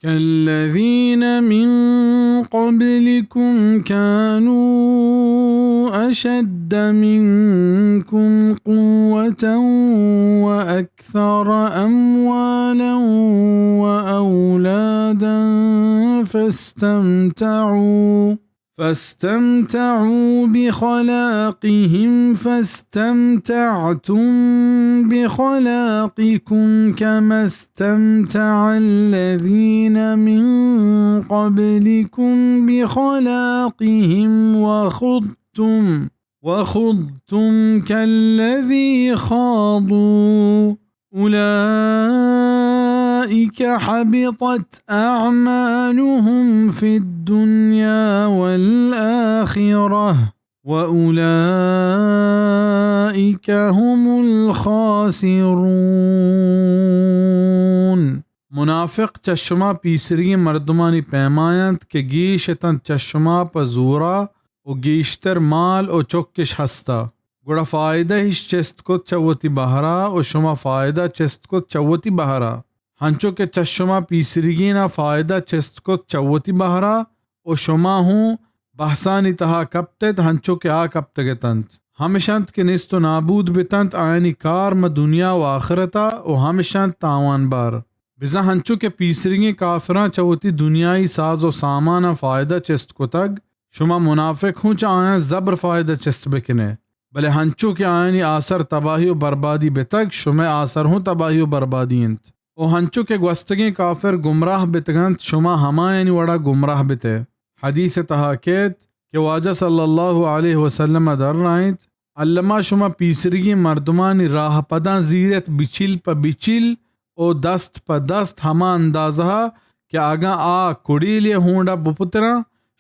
كالذين من قبلكم كانوا أشد منكم قوة وأكثر أموالا وأولادا فاستمتعوا بخلاقهم فاستمتعتم بخلاقكم كما استمتع الذين من قبلكم بخلاقهم وخضتم كالذي خاضوا أولئك حبطت أعمالهم في الدنيا والآخرة وأولئك هم الخاسرون. منافق چشما پیسری مردمانی پیمایند که گیشتن چشما پا زورا و گیشتر مال و چکش هستا. گوڑا فائدہ ہش چست کو چوتی بہرا و شما فائدہ چست کو چوتی بہرا. ہنچو کے چشما پیسریگینا فائدہ چست کو چوتی بہرا و شما ہوں بحثانی تہا کبتت ہنچو کے آ کبتگے تنت. ہمشانت کے نست و نابود بتنت آئینی کار ما دنیا و آخرتا و ہمشانت تاوان بار. بزا ہنچو کے پیسریگی کافران چوتی دنیای ساز و سامانا فائدہ چست کو تگ شما منافق ہوں چا آئین زبر فائدہ چست بکنے. بلے ہنچو کے آئینی آثر تباہی و بربادی بتگ شما آثر ہوں تباہی و بربادی انت. او ہنچو کے گوستگی کافر گمراہ بتگنت شما ہمائنی وڑا گمراہ بتے. حدیث تحاکیت کہ واجہ صلی اللہ علیہ وسلم در رائنت علمہ شما پیسرگی مردمانی راہ پدان زیرت بچیل پا بچیل او دست پا دست ہما اندازہ کہ آگاں آ کڑیلی ہونڈا بپترا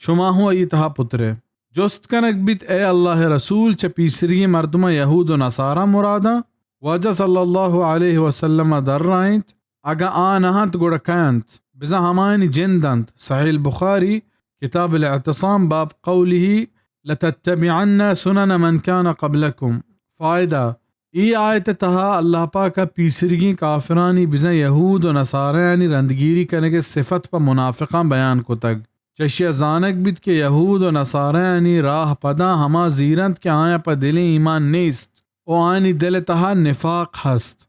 شما ہوں ای تہا پترے. جست کنک بیت اے اللہ رسول چا پیسرگی مردمہ یہود و نصارہ مرادا. واجہ صلی اللہ علیہ وسلم در رائنت اگا آنہانت گوڑا کانت بزا ہمائنی جندانت. صحیح البخاری کتاب الاعتصام باب قوله لتتبعن سنن من كان قبلكم. فائدہ ای آیت تہا اللہ پاکا پیسرگی کافرانی بزا یہود و نصارہ یعنی رندگیری کرنے کے صفت پا منافقان بیان کو تگ. چشیہ زانک بیت کہ یہود و نصارہ یعنی راہ پدا ہما زیرند کہ آیا پا دل ایمان نیست او آئینی دل تہا نفاق ہست.